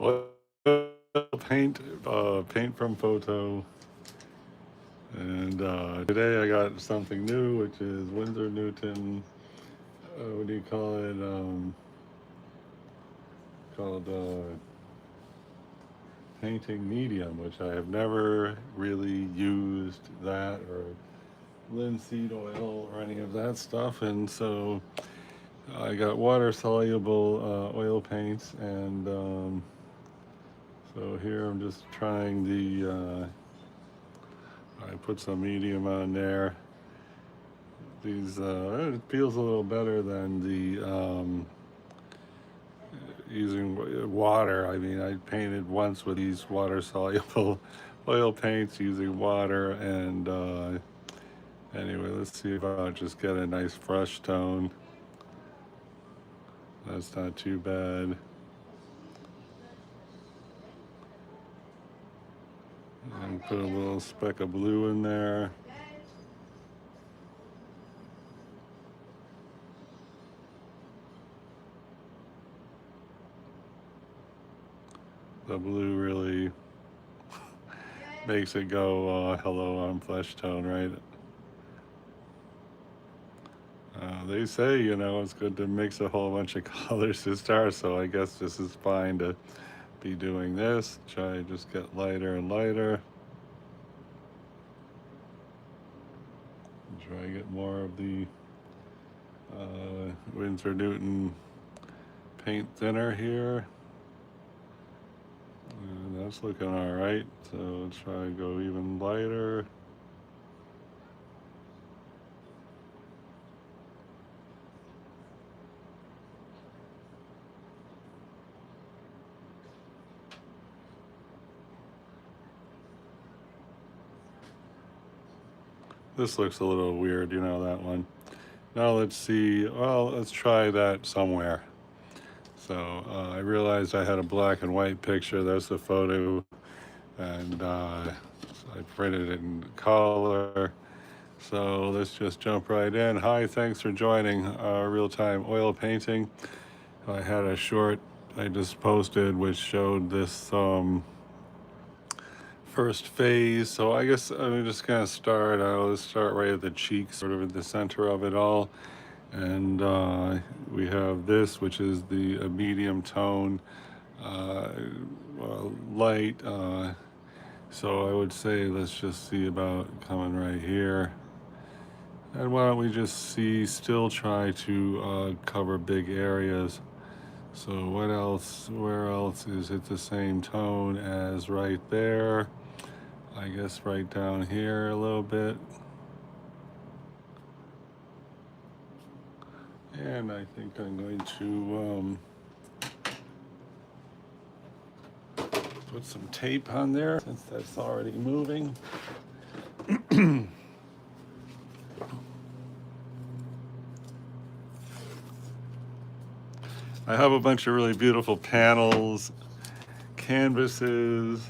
oil paint, paint from photo. And today I got something new, which is Winsor Newton. What do you call it? Called painting medium, which I have never really used that or linseed oil or any of that stuff. And so I got water soluble oil paints, and so here I'm just trying I put some medium on there. These it feels a little better than the using water. I mean, I painted once with these water soluble oil paints using water, and anyway, let's see if I'll just get a nice fresh tone. That's not too bad. And put a little speck of blue in there. The blue really makes it go, hello, I'm flesh tone, right? They say, it's good to mix a whole bunch of colors to start, so I guess this is fine to be doing this. Try to just get lighter and lighter. And try to get more of the Winsor Newton paint thinner here. And that's looking all right, so let's try to go even lighter. This looks a little weird, that one. Now let's see, well, let's try that somewhere. So I realized I had a black and white picture. There's the photo, and I printed it in color. So let's just jump right in. Hi, thanks for joining real-time oil painting. I had a short I just posted which showed this first phase. So I guess I'm just gonna start. I'll start right at the cheek, sort of in the center of it all. And we have this, which is the medium tone, uh, light. So I would say let's just see about coming right here. And why don't we just still try to cover big areas. So what else, where else is it the same tone as right there? I guess right down here a little bit. And I think I'm going to put some tape on there since that's already moving. I have a bunch of really beautiful panels, canvases,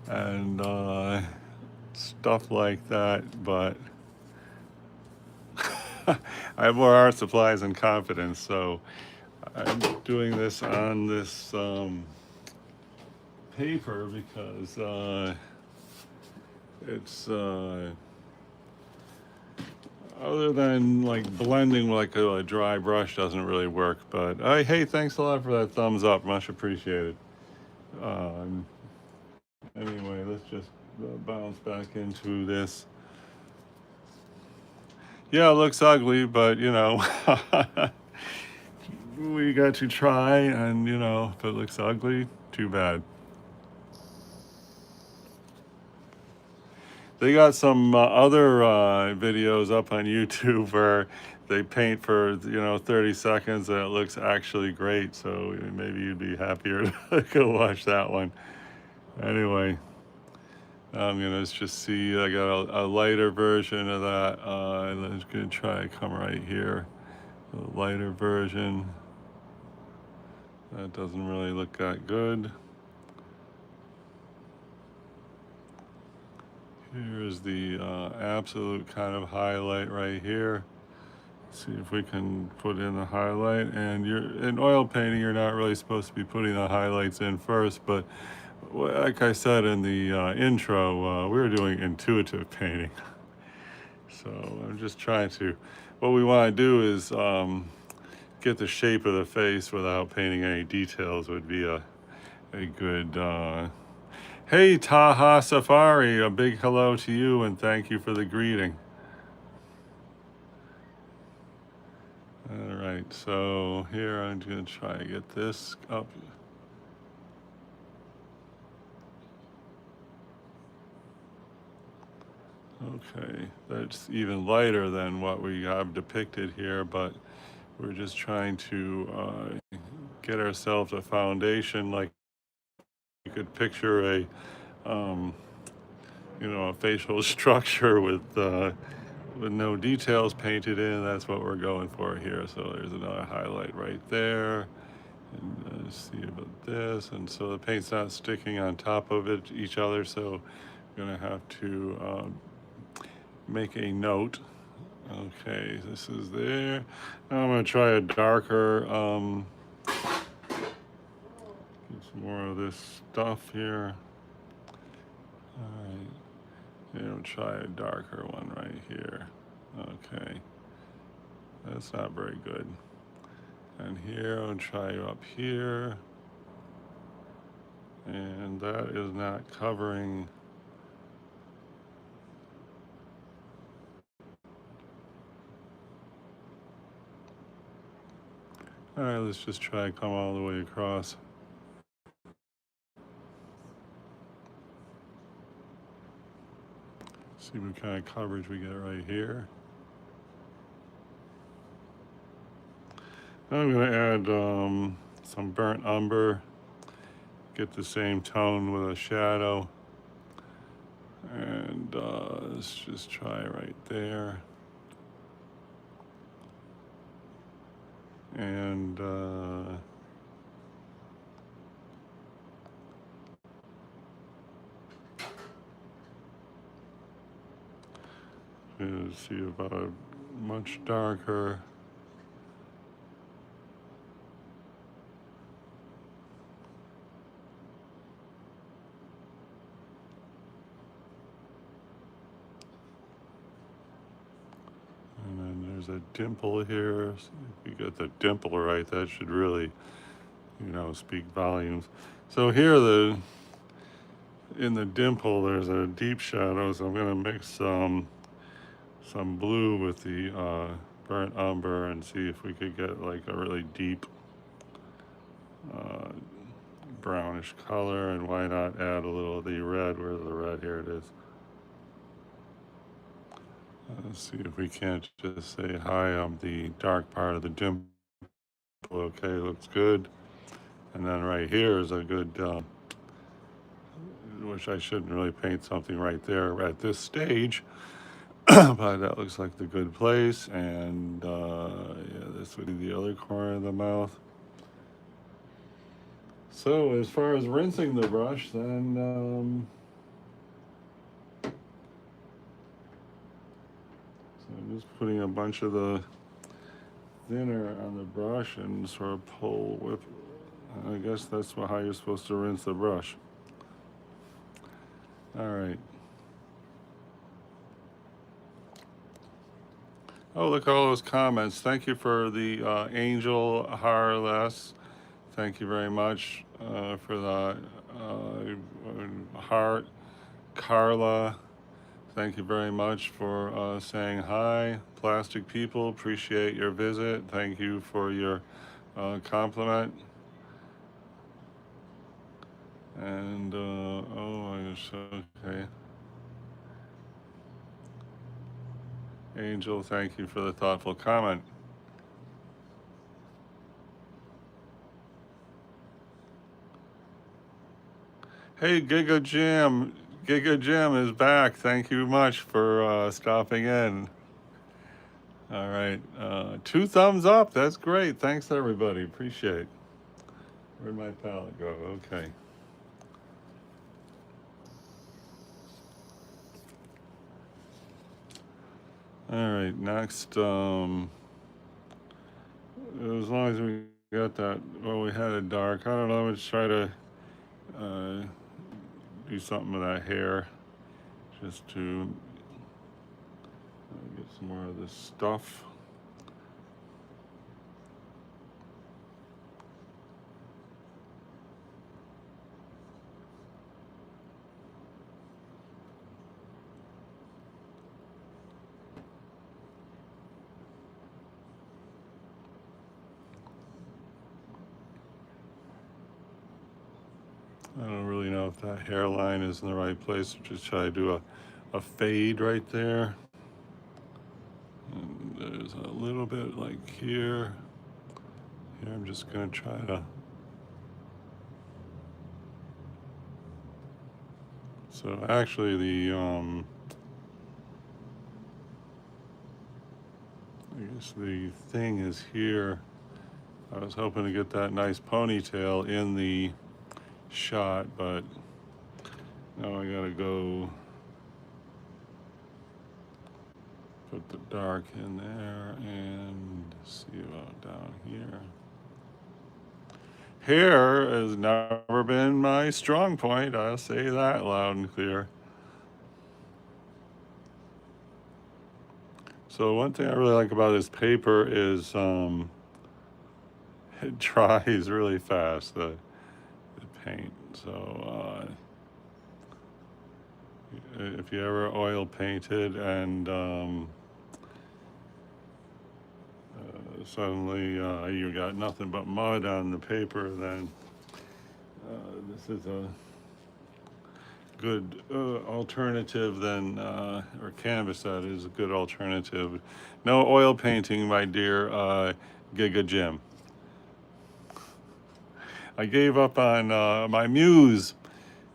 and stuff like that, but I have more art supplies and confidence, so I'm doing this on this paper because it's other than like blending like a dry brush doesn't really work. But hey, thanks a lot for that thumbs up, much appreciated. Anyway, let's just bounce back into this. Yeah, it looks ugly, but we got to try, and if it looks ugly, too bad. They got some other videos up on YouTube where they paint for 30 seconds and it looks actually great. So maybe you'd be happier to go watch that one. Anyway, I'm gonna just see. I got a lighter version of that. I'm just gonna try to come right here. A lighter version. That doesn't really look that good. Here's the absolute kind of highlight right here. See if we can put in the highlight. And in oil painting, you're not really supposed to be putting the highlights in first, but like I said in the intro, we're doing intuitive painting. So I'm just trying to, what we want to do is get the shape of the face without painting any details would be a good, hey Taha Safari, a big hello to you and thank you for the greeting. All right, so here I'm going to try to get this up. Okay, that's even lighter than what we have depicted here, but we're just trying to get ourselves a foundation. Like you could picture a, um, a facial structure with no details painted in. That's what we're going for here. So there's another highlight right there. And see about this. And so the paint's not sticking on top of each other. So I'm gonna have to make a note. Okay, this is there. Now I'm gonna try a darker, get some more of this stuff here. All right, I'm try a darker one right here. Okay, that's not very good. And here, I'll try up here. And that is not covering. All right, let's just try to come all the way across. See what kind of coverage we get right here. I'm going to add some burnt umber, get the same tone with a shadow. And let's just try right there. And see about much darker. And then there's a dimple here. So if you get the dimple right, that should really, speak volumes. So here in the dimple, there's a deep shadow. So I'm gonna mix some blue with the burnt umber and see if we could get like a really deep brownish color. And why not add a little of the red? Where's the red? Here it is. Let's see if we can't just say hi on the dark part of the dimple. Okay, looks good. And then right here is a good, which I shouldn't really paint something right there at this stage, but that looks like the good place. And yeah, this would be the other corner of the mouth. So as far as rinsing the brush, then so I'm just putting a bunch of the thinner on the brush and sort of whip. I guess that's how you're supposed to rinse the brush. All right. Oh, look at all those comments. Thank you for the Angel Harless. Thank you very much for the heart. Carla, thank you very much for saying hi. Plastic People, appreciate your visit. Thank you for your compliment. And, oh, I guess, okay. Angel, thank you for the thoughtful comment. Hey, Giga Jam. Giga Jam is back. Thank you much for stopping in. All right. 2 thumbs up. That's great. Thanks, everybody. Appreciate. Where'd my palette go? Okay. All right. Next. as long as we got that, well, we had it dark. I don't know. Let's try to uh, do something with that hair just to get some more of this stuff. I don't really know if that hairline is in the right place. Just try to do a fade right there. And there's a little bit like here. Here, I'm just gonna try to. So actually, I guess the thing is here. I was hoping to get that nice ponytail in the shot, but now I gotta go put the dark in there and see about down here. Hair has never been my strong point. I'll say that loud and clear. So one thing I really like about this paper is it dries really fast, the paint. So if you ever oil painted and suddenly you got nothing but mud on the paper, then this is a good alternative than, or canvas that is a good alternative. No oil painting, my dear Giga Jim. I gave up on my muse.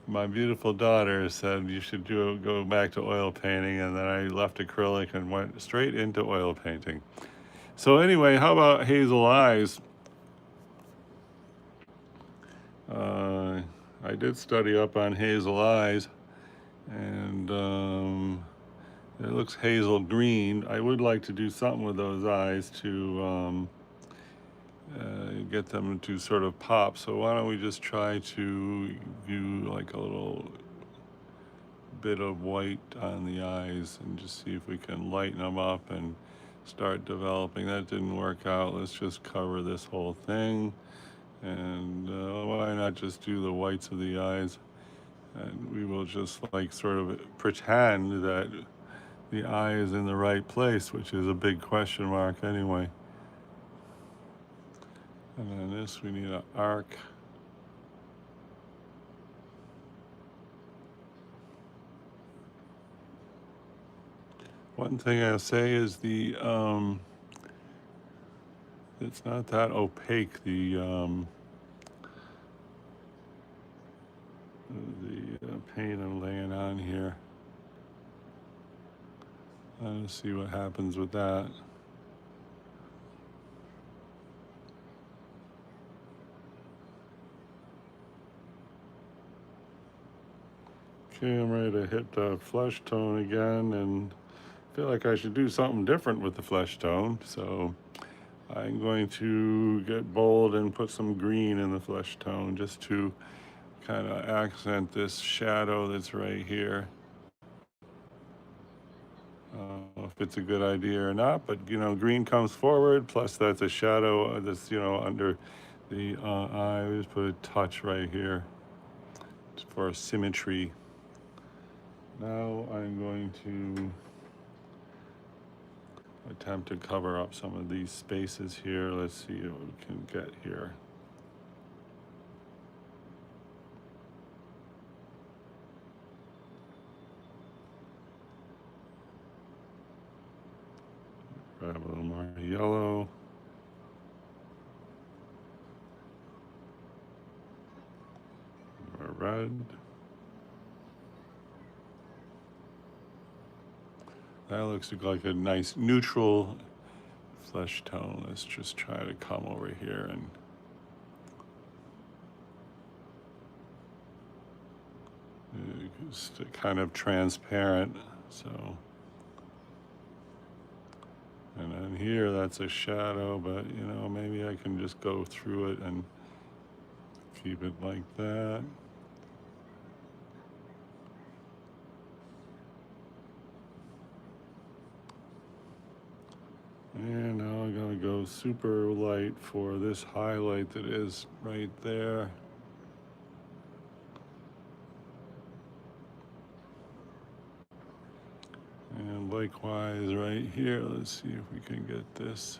My beautiful daughter said you should go back to oil painting, and then I left acrylic and went straight into oil painting. So anyway, how about hazel eyes? I did study up on hazel eyes, and it looks hazel green. I would like to do something with those eyes to get them to sort of pop. So why don't we just try to do like a little bit of white on the eyes and just see if we can lighten them up and start developing. That didn't work out. Let's just cover this whole thing. And why not just do the whites of the eyes? And we will just like sort of pretend that the eye is in the right place, which is a big question mark anyway. And then this, we need an arc. One thing I'll say is it's not that opaque, the paint I'm laying on here. Let's see what happens with that. Okay, I'm ready to hit the flesh tone again, and I feel like I should do something different with the flesh tone. So I'm going to get bold and put some green in the flesh tone just to kind of accent this shadow that's right here. If it's a good idea or not, but green comes forward, plus that's a shadow that's under the eye. We just put a touch right here for symmetry. Now I'm going to attempt to cover up some of these spaces here. Let's see what we can get here. Grab a little more yellow. More red. That looks like a nice neutral flesh tone. Let's just try to come over here and it's kind of transparent. So And then here, that's a shadow, but you know, maybe I can just go through it and keep it like that. And now I'm gonna go super light for this highlight that is right there. And likewise right here, let's see if we can get this.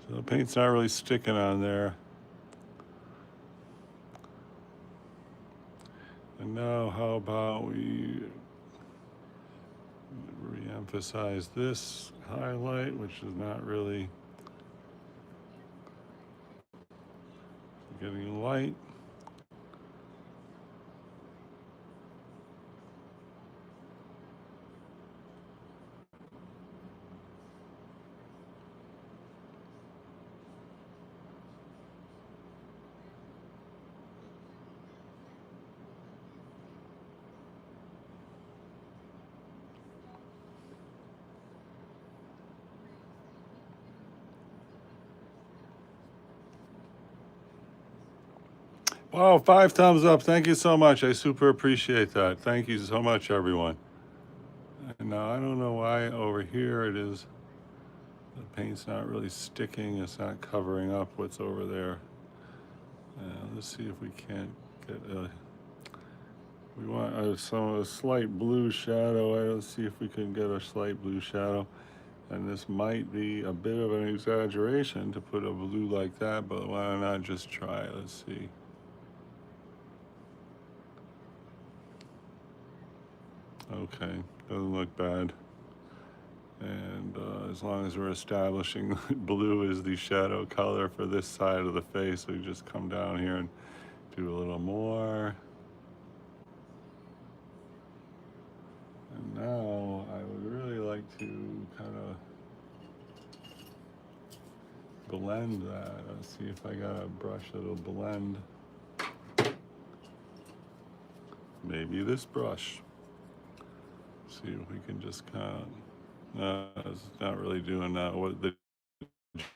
So the paint's not really sticking on there. And now how about we re-emphasize this highlight, which is not really getting light. Wow, 5 thumbs up. Thank you so much. I super appreciate that. Thank you so much, everyone. And now I don't know why over here it is, the paint's not really sticking. It's not covering up what's over there. Let's see if we can't get we want a slight blue shadow. Let's see if we can get a slight blue shadow. And this might be a bit of an exaggeration to put a blue like that, but why not just try? Let's see. Okay, doesn't look bad. And as long as we're establishing blue is the shadow color for this side of the face, we just come down here and do a little more. And now I would really like to kind of blend that. Let's see if I got a brush that'll blend. Maybe this brush. See if we can just kind of, no, it's not really doing that. What the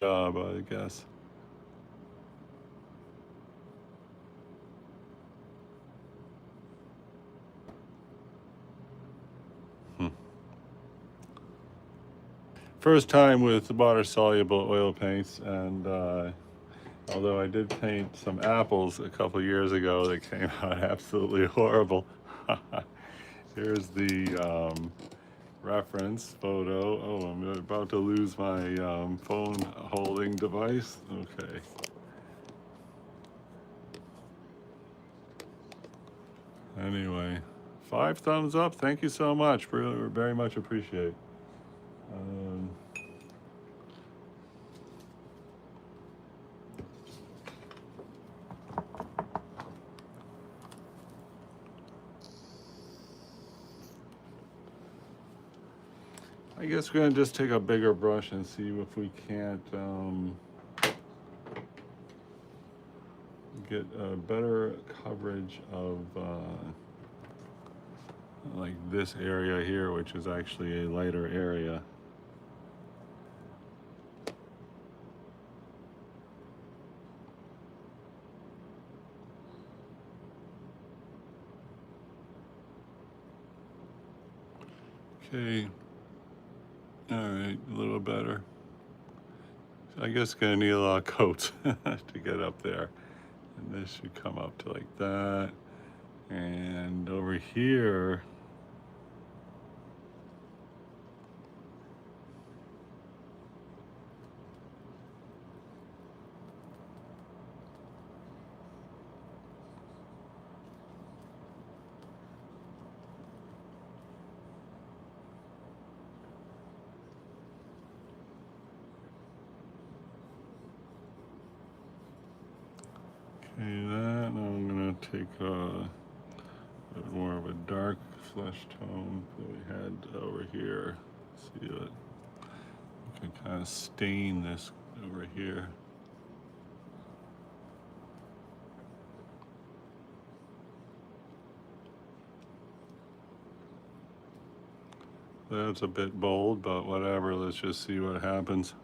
job, I guess. First time with water-soluble oil paints, and although I did paint some apples a couple years ago that came out absolutely horrible. Here's the reference photo. Oh, I'm about to lose my phone holding device. Okay. Anyway, 5 thumbs up. Thank you so much. Really, very much appreciate. Um, I guess we're gonna just take a bigger brush and see if we can't get a better coverage of like this area here, which is actually a lighter area. Okay, all right, a little better. I guess gonna need a lot of coats to get up there. And this should come up to like that. And over here, okay, that, now I'm gonna take a bit more of a dark flesh tone that we had over here. See what, we can kind of stain this over here. That's a bit bold, but whatever. Let's just see what happens.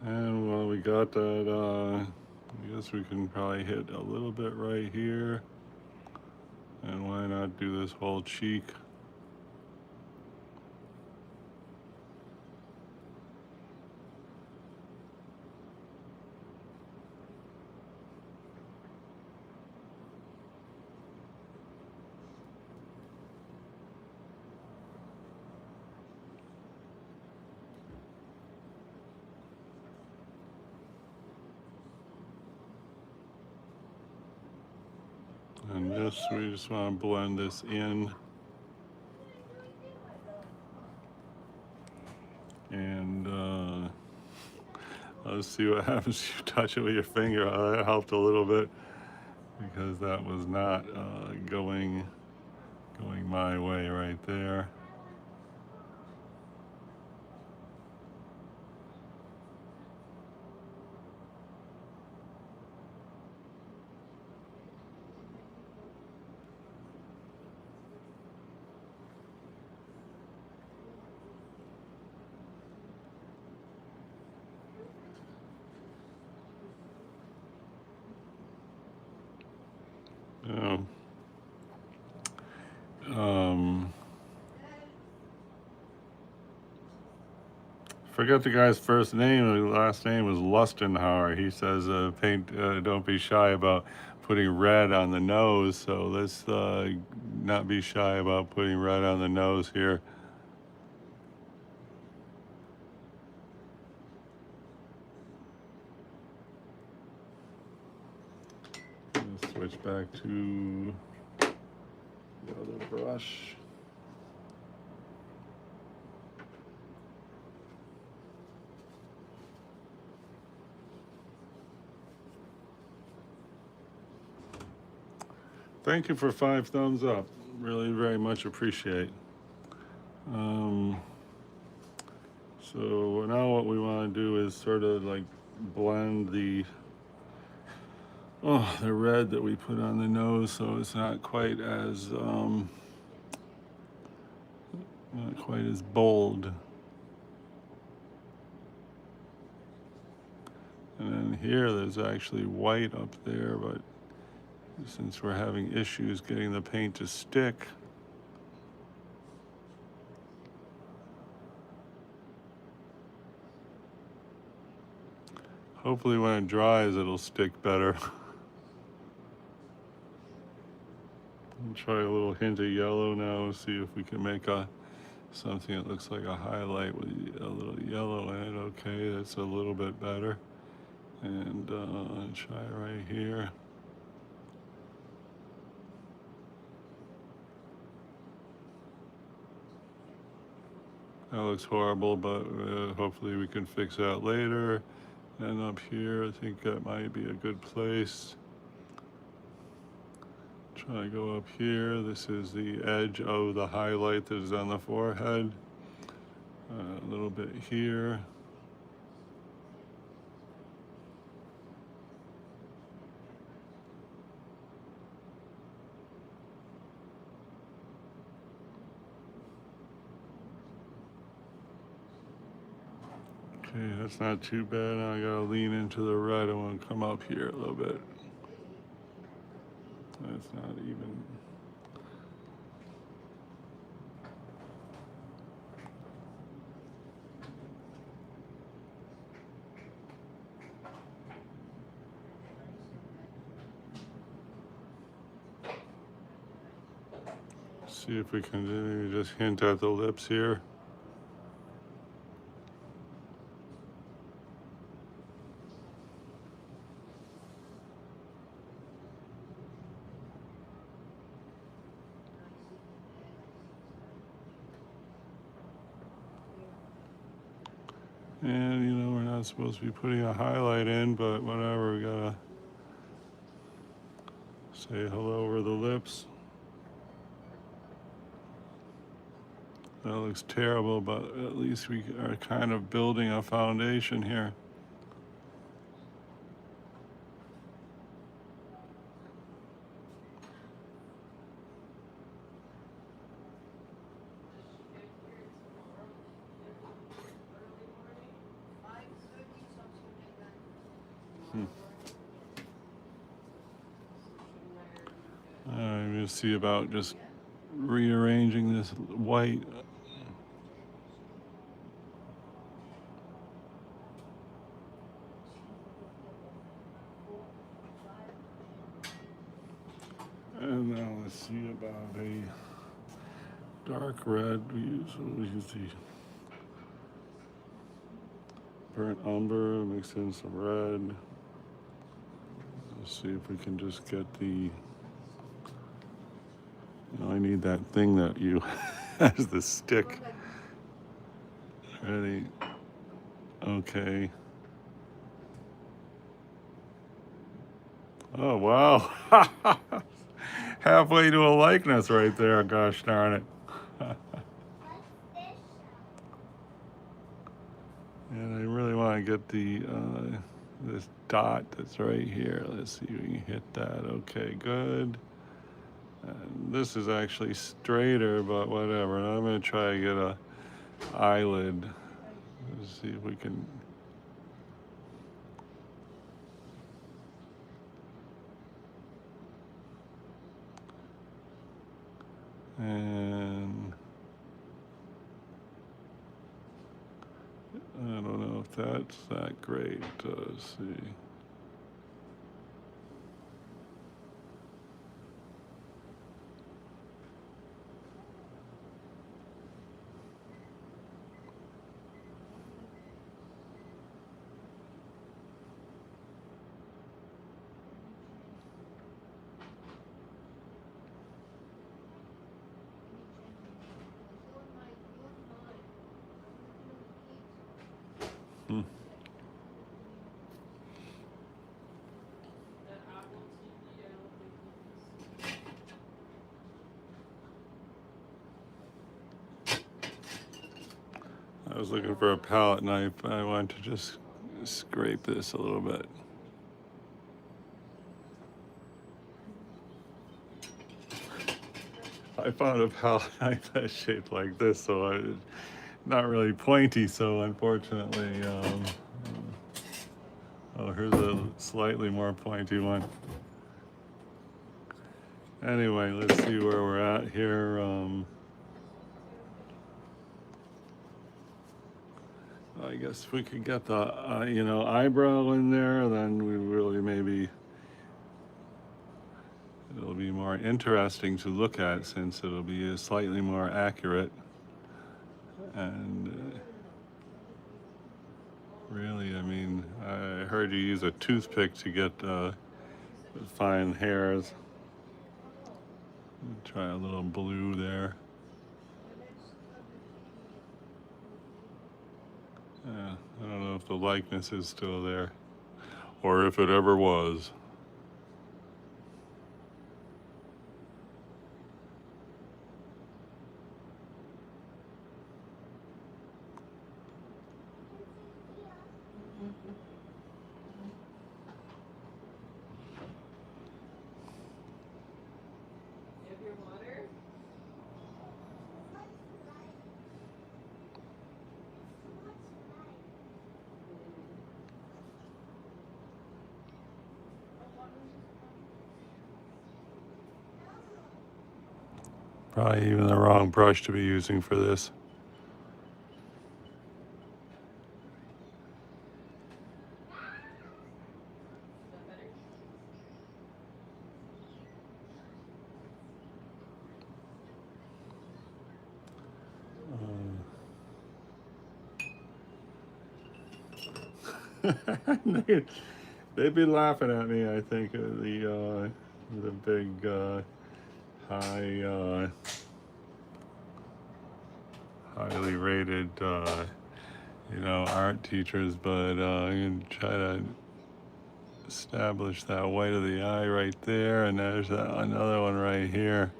And while we got that, I guess we can probably hit a little bit right here. And why not do this whole cheek? And this, we just want to blend this in. And let's see what happens if you touch it with your finger. That helped a little bit because that was not going my way right there. Oh. Forget the guy's first name. His last name was Lustenhauer. He says, "Paint. Don't be shy about putting red on the nose." So let's not be shy about putting red on the nose here. Let's switch back to the other brush. Thank you for 5 thumbs up. Really very much appreciate. So now what we want to do is sort of like blend the red that we put on the nose so it's not quite as bold. And then here there's actually white up there, but since we're having issues getting the paint to stick, hopefully when it dries it'll stick better. I'll try a little hint of yellow now, see if we can make something that looks like a highlight with a little yellow in it. Okay, that's a little bit better. And try right here. That looks horrible, but hopefully we can fix that later. And up here, I think that might be a good place. Try to go up here. This is the edge of the highlight that is on the forehead. A little bit here. Okay, that's not too bad. Now I gotta lean into the red. I want to come up here a little bit. That's not even. See if we can just hint at the lips here. And you know, we're not supposed to be putting a highlight in, but whatever, we gotta say hello over the lips. That looks terrible, but at least we are kind of building a foundation here. I'm going to see about just rearranging this white. And now let's see about a dark red. We'll use the burnt umber, mix in some red. Let's see if we can just get the, I need that thing that you has the stick. Ready? Okay. Oh, wow. Halfway to a likeness right there. Gosh darn it. And I really want to get the this dot that's right here. Let's see if we can hit that. Okay, good. And this is actually straighter, but whatever. And I'm going to try to get a eyelid. Let's see if we can. And I don't know if that's that great. Let's see. Hmm. I was looking for a palette knife. I wanted to just scrape this a little bit. I found a palette knife that's shaped like this, so not really pointy. So unfortunately, oh, here's a slightly more pointy one. Anyway, let's see where we're at here. I guess if we could get the eyebrow in there, then we really maybe it'll be more interesting to look at since it'll be slightly more accurate. And really, I mean, I heard you use a toothpick to get fine hairs. Try a little blue there. Yeah, I don't know if the likeness is still there or if it ever was. Probably even the wrong brush to be using for this. They'd be laughing at me, I think, the big high highly rated art teachers, but I'm gonna try to establish that white of the eye right there, and there's another one right here.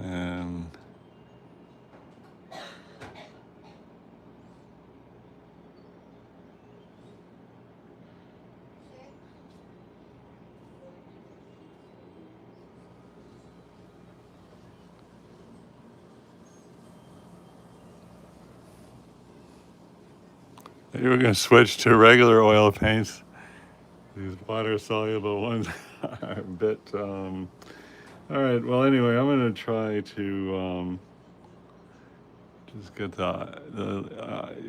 And maybe we're gonna switch to regular oil paints. These water soluble ones are a bit. All right. Well, anyway, I'm gonna try to just get the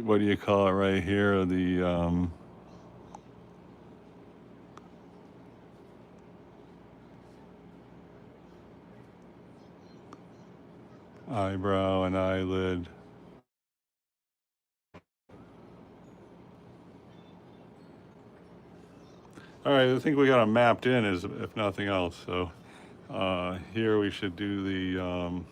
what do you call it right here? The eyebrow and eyelid. All right, I think we got them mapped in, as if nothing else. So here we should do the. I'm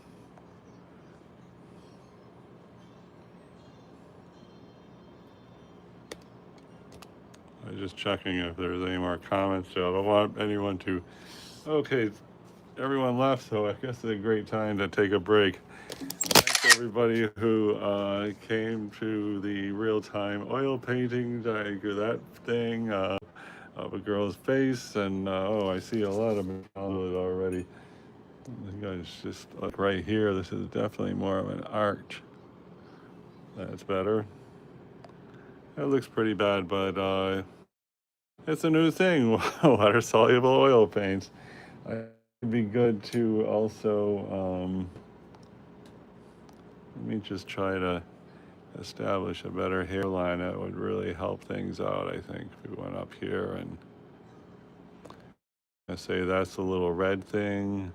just checking if there's any more comments. So I don't want anyone to. Okay, everyone left, so I guess it's a great time to take a break. Thanks everybody who came to the real-time oil painting. I do that thing of a girl's face, and oh, I see a lot of it already. You guys just look right here. This is definitely more of an arch. That's better. That looks pretty bad, but it's a new thing. Water soluble oil paints. It'd be good to also. Let me just try to establish a better hairline. That would really help things out, I think. If we went up here and I say that's the little red thing.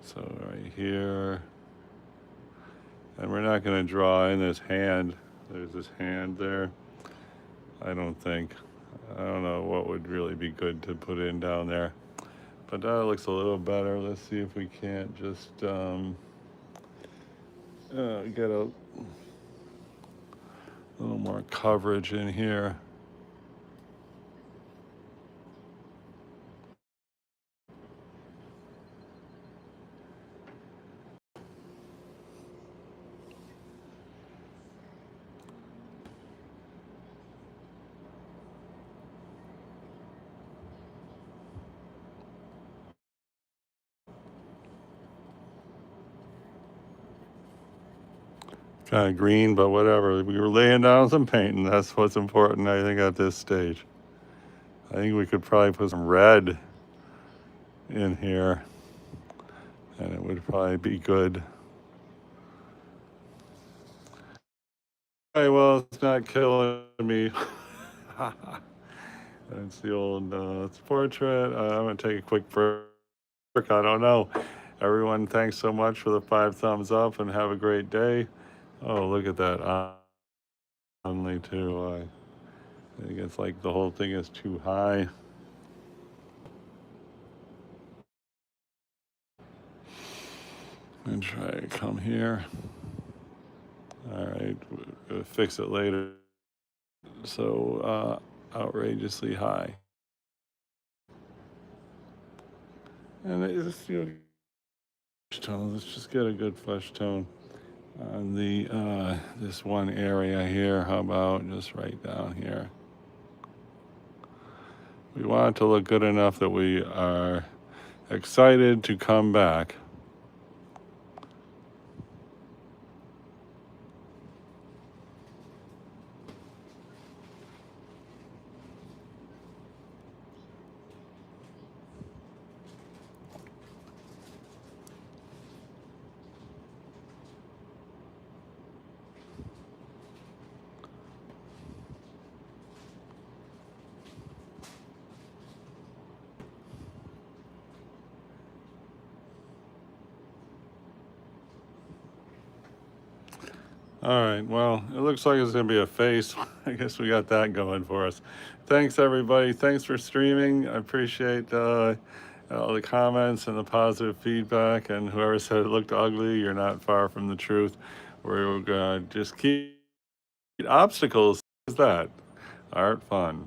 So right here. And we're not going to draw in this hand. There's this hand there. I don't think. I don't know what would really be good to put in down there. But that looks a little better. Let's see if we can't just get a little more coverage in here. Kind of green, but whatever. We were laying down some paint, and that's what's important, I think, at this stage. I think we could probably put some red in here, and it would probably be good. All right, well, it's not killing me. That's the old portrait. I'm going to take a quick break. I don't know. Everyone, thanks so much for the 5 thumbs up, and have a great day. Oh, look at that. Only too. I think it's like the whole thing is too high. And try to come here. All right, we'll fix it later. So outrageously high. And it's, tone. Let's just get a good flesh tone on the this one area here. How about just right down here? We want it to look good enough that we are excited to come back. All right, well, it looks like it's going to be a face. I guess we got that going for us. Thanks, everybody. Thanks for streaming. I appreciate all the comments and the positive feedback. And whoever said it looked ugly, you're not far from the truth. We're going to just keep obstacles. Is that art fun?